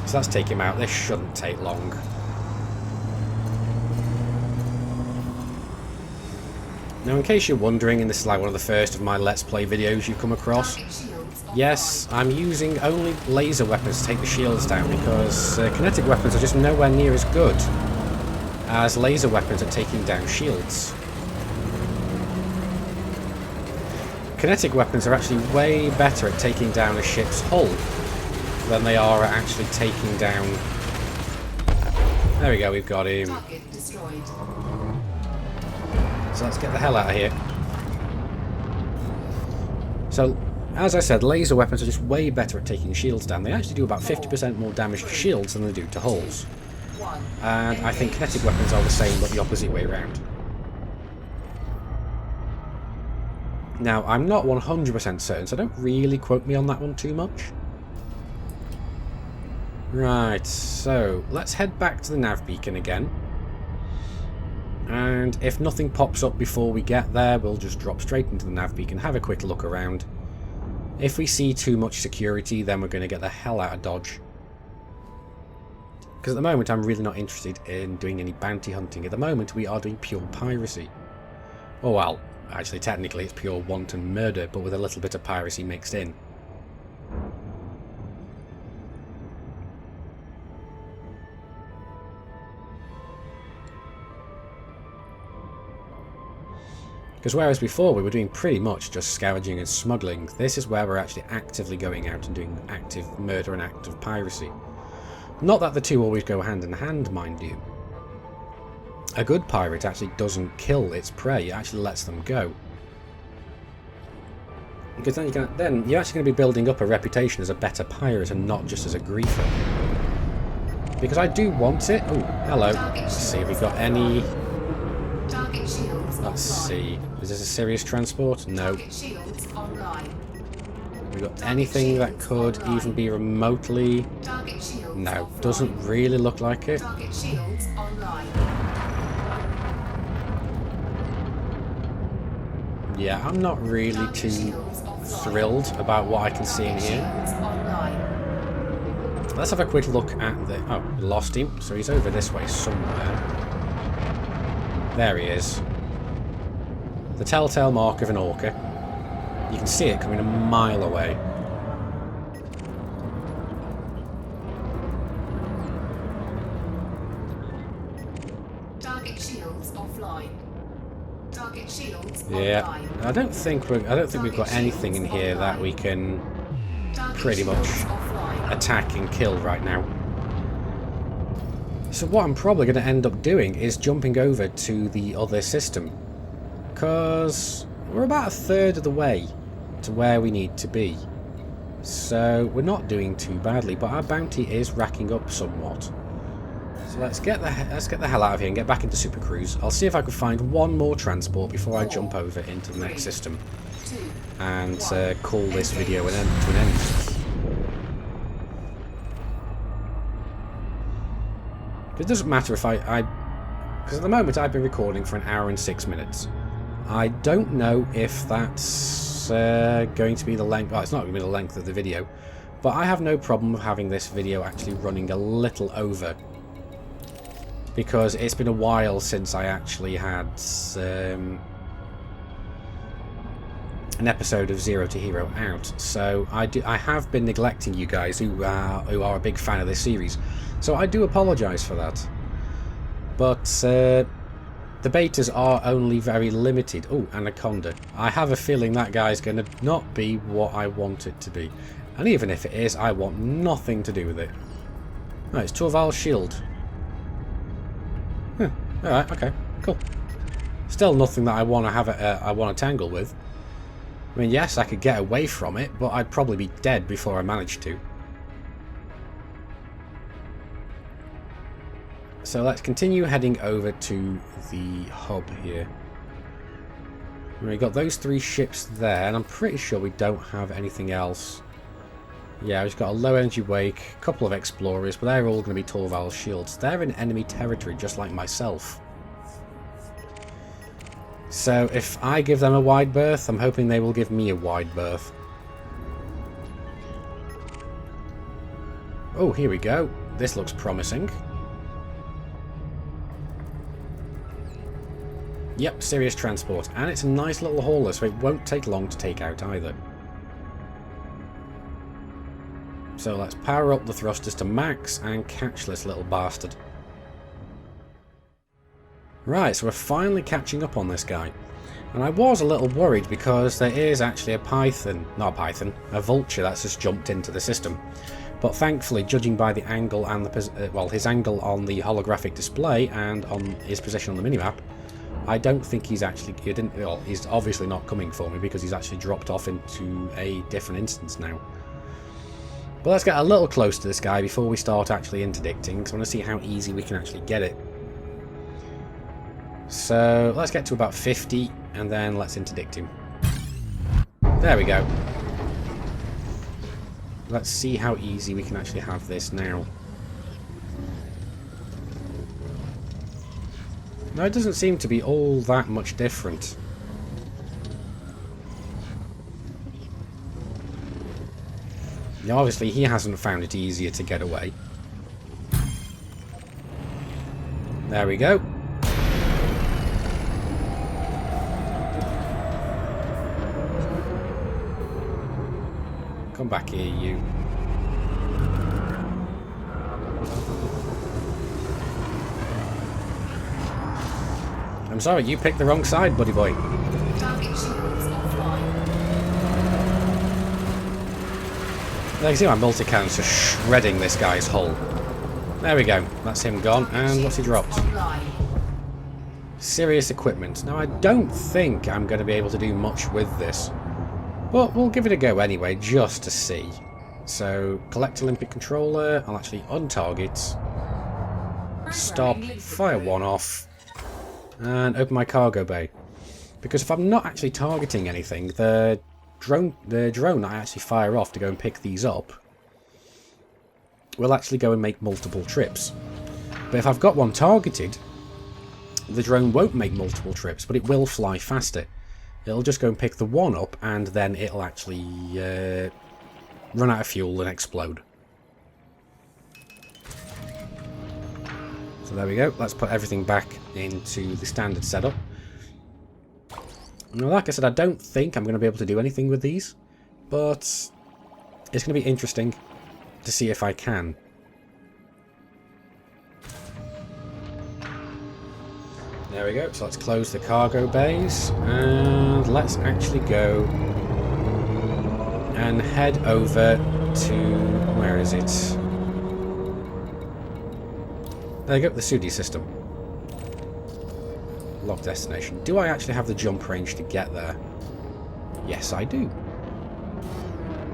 So let's take him out. This shouldn't take long. Now, in case you're wondering, and this is like one of the first of my Let's Play videos you've come across, yes, I'm using only laser weapons to take the shields down because kinetic weapons are just nowhere near as good as laser weapons at taking down shields. Kinetic weapons are actually way better at taking down a ship's hull than they are at actually taking down... There we go, we've got him. Target destroyed. So let's get the hell out of here. So, as I said, laser weapons are just way better at taking shields down. They actually do about 50% more damage to shields than they do to hulls. And I think kinetic weapons are the same, but the opposite way around. Now, I'm not 100% certain, so don't really quote me on that one too much. Right, so let's head back to the nav beacon again. And if nothing pops up before we get there, we'll just drop straight into the nav beacon, have a quick look around. If we see too much security, then we're going to get the hell out of Dodge. Because at the moment, I'm really not interested in doing any bounty hunting. At the moment, we are doing pure piracy. Oh well, actually, technically, it's pure wanton murder, but with a little bit of piracy mixed in. Because whereas before we were doing pretty much just scavenging and smuggling, this is where we're actually actively going out and doing active murder and active piracy. Not that the two always go hand in hand, mind you. A good pirate actually doesn't kill its prey, it actually lets them go. Because then you're actually going to be building up a reputation as a better pirate and not just as a griefer. Because I do want it. Oh, hello. Let's see if we've got any... Let's see. Is this a serious transport? No. We got anything that could even be remotely... No, doesn't really look like it. Yeah, I'm not really too thrilled about what I can see in here. Let's have a quick look at the... Oh, we lost him, so he's over this way somewhere. There he is. The telltale mark of an orca. You can see it coming a mile away. Target shields offline. Target shields yeah, offline. I don't think we've got anything in here that we can pretty much attack and kill right now. So what I'm probably going to end up doing is jumping over to the other system. Because we're about a third of the way to where we need to be. So we're not doing too badly, but our bounty is racking up somewhat. So let's get the hell out of here and get back into Super Cruise. I'll see if I can find one more transport before I jump over into the next system. And call this video to an end. It doesn't matter if because at the moment I've been recording for 1 hour and 6 minutes. I don't know if that's going to be the length... Well, it's not going to be the length of the video. But I have no problem with having this video actually running a little over. Because it's been a while since I actually had an episode of Zero to Hero out. So I have been neglecting you guys who are a big fan of this series. So I do apologise for that. But... the betas are only very limited. Oh, Anaconda. I have a feeling that guy's going to not be what I want it to be. And even if it is, I want nothing to do with it. Oh, it's Torval's shield. Huh. Alright, okay, cool. Still nothing that I want to have I want to tangle with. I mean, yes, I could get away from it, but I'd probably be dead before I managed to. So let's continue heading over to the hub here. We've got those 3 ships there, and I'm pretty sure we don't have anything else. Yeah, we've got a low energy wake, a couple of explorers, but they're all going to be Torval's shields. They're in enemy territory, just like myself. So if I give them a wide berth, I'm hoping they will give me a wide berth. Oh, here we go. This looks promising. Yep, serious transport. And it's a nice little hauler, so it won't take long to take out either. So let's power up the thrusters to max and catch this little bastard. Right, so we're finally catching up on this guy. And I was a little worried because there is actually a vulture that's just jumped into the system. But thankfully, judging by the angle and his angle on the holographic display and on his position on the minimap, I don't think he's he's obviously not coming for me because he's actually dropped off into a different instance now. But let's get a little close to this guy before we start actually interdicting, because I want to see how easy we can actually get it. So let's get to about 50 and then let's interdict him. There we go. Let's see how easy we can actually have this now. No, it doesn't seem to be all that much different. Now, obviously, he hasn't found it easier to get away. There we go. Come back here, you. I'm sorry, you picked the wrong side, buddy boy. Target shields offline. You can see my multicannon's just shredding this guy's hull. There we go. That's him gone. And what's he dropped? Online. Serious equipment. Now, I don't think I'm going to be able to do much with this. But we'll give it a go anyway, just to see. So, collect Olympic controller. I'll actually untarget. Stop. Fire one off. And open my cargo bay. Because if I'm not actually targeting anything, the drone that I actually fire off to go and pick these up will actually go and make multiple trips. But if I've got one targeted, the drone won't make multiple trips, but it will fly faster. It'll just go and pick the one up, and then it'll actually run out of fuel and explode. So there we go. Let's put everything back into the standard setup. Now, like I said, I don't think I'm going to be able to do anything with these, but it's going to be interesting to see if I can. There we go. So let's close the cargo bays and let's actually go and head over to, where is it? There you go, the Sudi system. Lock destination. Do I actually have the jump range to get there? Yes, I do.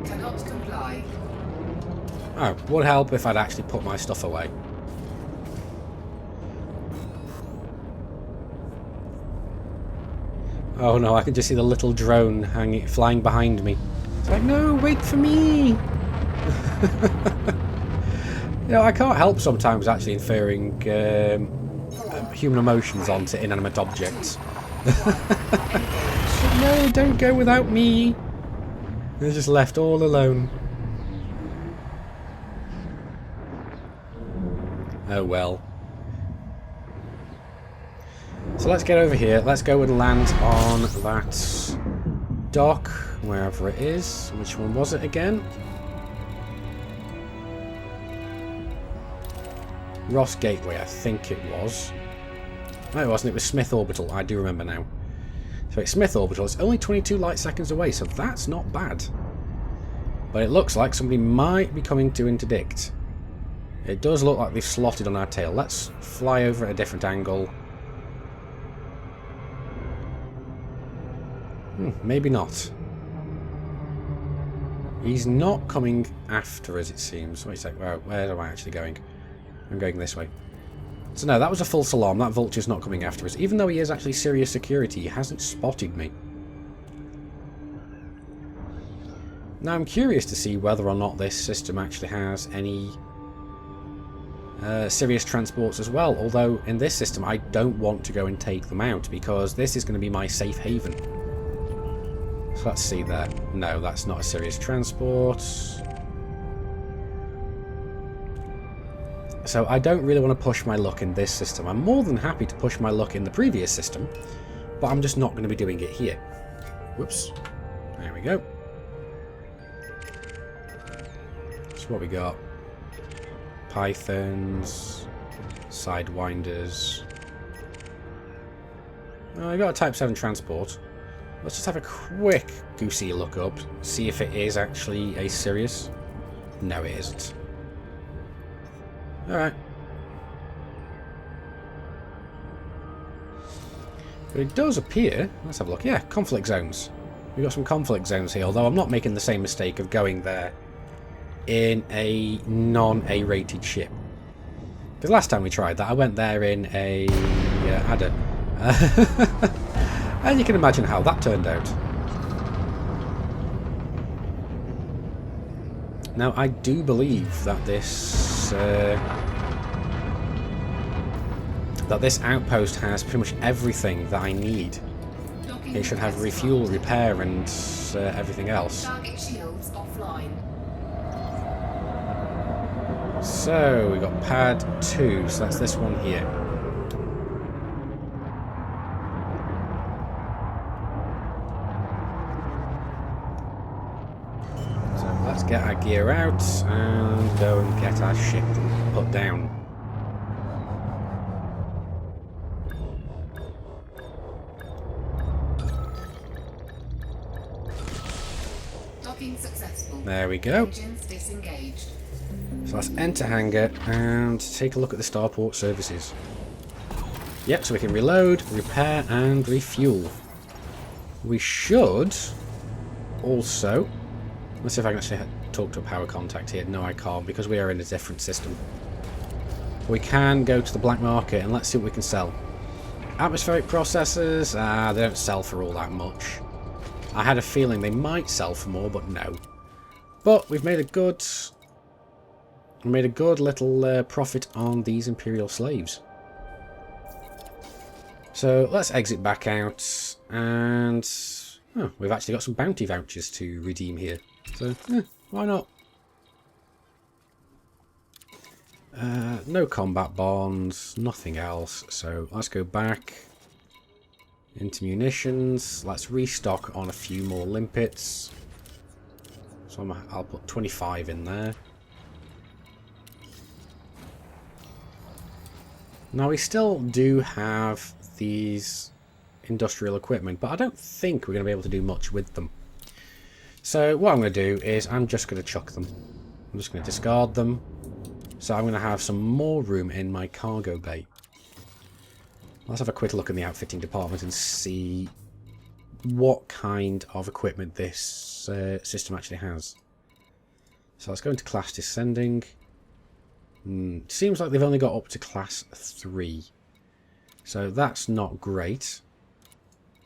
Cannot comply. Oh, would help if I'd actually put my stuff away. Oh no, I can just see the little drone flying behind me. It's like, no, wait for me! You know, I can't help sometimes actually inferring human emotions onto inanimate objects. No, don't go without me! They're just left all alone. Oh well. So let's get over here. Let's go and land on that dock, wherever it is. Which one was it again? Ross Gateway, I think it was. No, it wasn't. It was Smith Orbital. I do remember now. So it's Smith Orbital. It's only 22 light seconds away, so that's not bad. But it looks like somebody might be coming to interdict. It does look like they've slotted on our tail. Let's fly over at a different angle. Maybe not. He's not coming after us, it seems. Wait a sec. Where am I actually going? I'm going this way. So no, that was a false alarm. That vulture's not coming after us. Even though he is actually serious security, he hasn't spotted me. Now I'm curious to see whether or not this system actually has any serious transports as well. Although in this system I don't want to go and take them out because this is going to be my safe haven. So let's see there. No, that's not a serious transport. So I don't really want to push my luck in this system. I'm more than happy to push my luck in the previous system, but I'm just not going to be doing it here. Whoops. There we go. So what we got? Pythons, sidewinders. Oh, I got a Type 7 transport. Let's just have a quick goosey look up, see if it is actually a Sirius. No, it isn't. Alright. But it does appear, let's have a look, yeah, conflict zones. We've got some conflict zones here, although I'm not making the same mistake of going there in a non-A rated ship. Because last time we tried that, I went there in a Adder. And you can imagine how that turned out. Now, I do believe that this outpost has pretty much everything that I need. It should have refuel, repair, and everything else. Target shields offline. So, we got pad 2, so that's this one here. So, let's get our gear out and go and get our ship put down. Docking successful. There we go. Engines disengaged. So let's enter hangar and take a look at the starport services. Yep, so we can reload, repair, and refuel. We should also... Let's see if I can actually talk to a power contact here. No, I can't, because we are in a different system. We can go to the black market and let's see what we can sell. Atmospheric processors, they don't sell for all that much. I had a feeling they might sell for more, but no. But we've made a good... little profit on these Imperial slaves. So let's exit back out, and we've actually got some bounty vouchers to redeem here. So why not? No combat bonds, nothing else. So let's go back into munitions. Let's restock on a few more limpets. So I'll put 25 in there. Now we still do have these industrial equipment, but I don't think we're going to be able to do much with them. So what I'm going to do is I'm just going to chuck them. I'm just going to discard them. So I'm going to have some more room in my cargo bay. Let's have a quick look in the outfitting department and see what kind of equipment this system actually has. So let's go into class descending. Seems like they've only got up to class 3. So that's not great.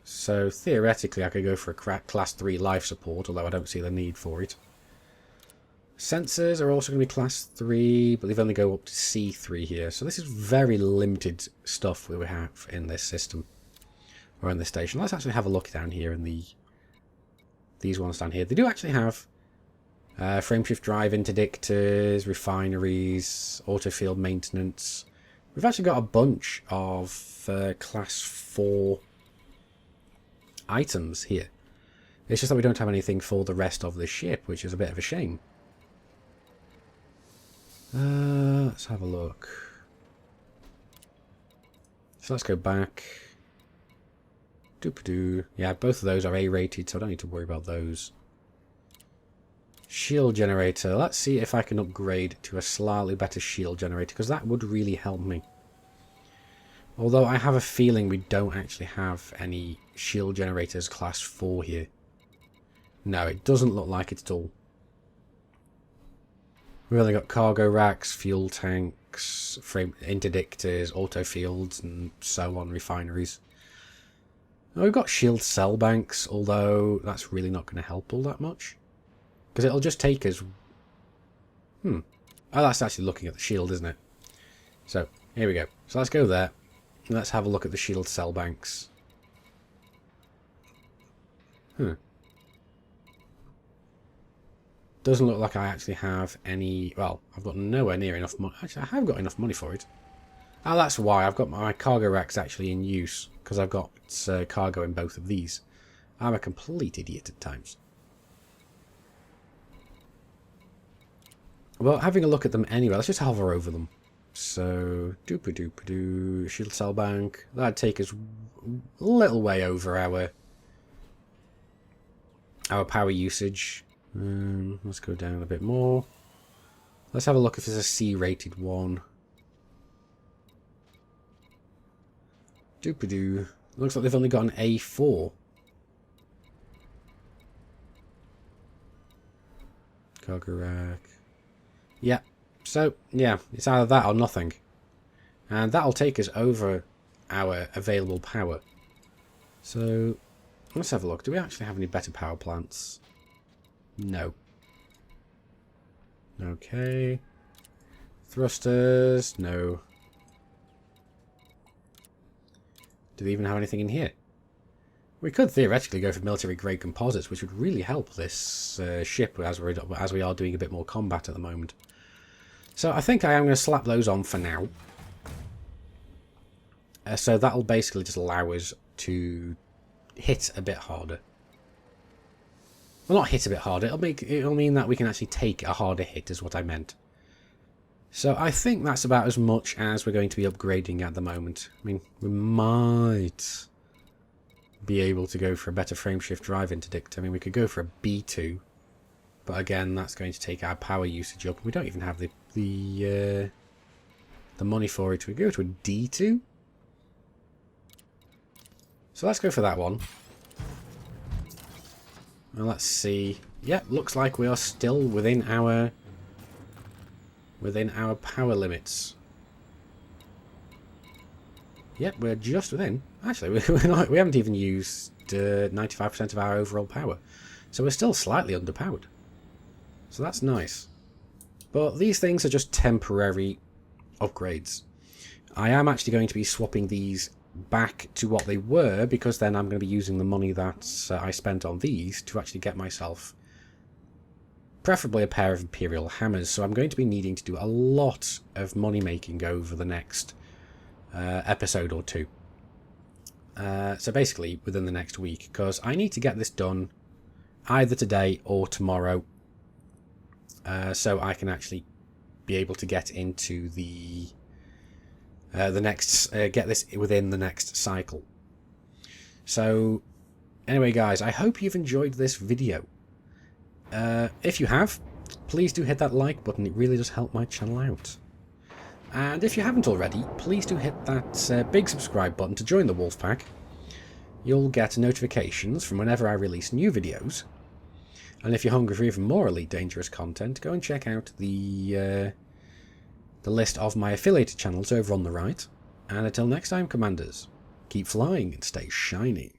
So theoretically I could go for a class 3 life support, although I don't see the need for it. Sensors are also going to be class 3, but they've only go up to C3 here. So this is very limited stuff we have in this system, or in this station. Let's actually have a look down here in these ones down here. They do actually have frameshift drive interdictors, refineries, auto field maintenance. We've actually got a bunch of class 4 items here. It's just that we don't have anything for the rest of the ship, which is a bit of a shame. Let's have a look. So let's go back. Doop-a-doo. Yeah, both of those are A rated, so I don't need to worry about those. Shield generator. Let's see if I can upgrade to a slightly better shield generator, because that would really help me. Although I have a feeling we don't actually have any shield generators class 4 here. No, it doesn't look like it at all. We've only got cargo racks, fuel tanks, frame interdictors, auto fields, and so on, refineries. Now, we've got shield cell banks, although that's really not going to help all that much. Because it'll just take us... Oh, that's actually looking at the shield, isn't it? So, here we go. So let's go there. And let's have a look at the shield cell banks. doesn't look like I actually have any... Well, I've got nowhere near enough money. Actually, I have got enough money for it. Oh, that's why. I've got my cargo racks actually in use, because I've got cargo in both of these. I'm a complete idiot at times. Well, having a look at them anyway, let's just hover over them. So, doop-a-doop-a-doo, shield cell bank. That'd take us a little way over our power usage. Let's go down a bit more. Let's have a look if there's a C-rated one. Doop-a-doo. Looks like they've only got an A4. Cargo rack. Yeah. So, yeah, it's either that or nothing. And that'll take us over our available power. So, let's have a look. Do we actually have any better power plants? No. Okay. Thrusters? No. Do they even have anything in here? We could theoretically go for military-grade composites, which would really help this ship as we are doing a bit more combat at the moment. So I think I am going to slap those on for now. So that'll basically just allow us to hit a bit harder. Well, not hit a bit harder. It'll mean that we can actually take a harder hit, is what I meant. So I think that's about as much as we're going to be upgrading at the moment. I mean, we might be able to go for a better frameshift drive interdict. I mean, we could go for a B2, but again, that's going to take our power usage up. We don't even have the money for it. We go to a D2. So let's go for that one. Well, let's see. Yeah, looks like we are still within our power limits. Yep, we're just within. Actually, we haven't even used 95% of our overall power. So we're still slightly underpowered. So that's nice. But these things are just temporary upgrades. I am actually going to be swapping these back to what they were, because then I'm going to be using the money that I spent on these to actually get myself preferably a pair of Imperial hammers. So I'm going to be needing to do a lot of money making over the next episode or two. So basically within the next week, because I need to get this done either today or tomorrow, so I can actually be able to get into the next get this within the next cycle. So anyway, guys, I hope you've enjoyed this video. If you have, please do hit that like button. It really does help my channel out. And if you haven't already, please do hit that big subscribe button to join the Wolfpack. You'll get notifications from whenever I release new videos. And if you're hungry for even more Elite Dangerous content, go and check out the list of my affiliated channels over on the right. And until next time, Commanders, keep flying and stay shiny.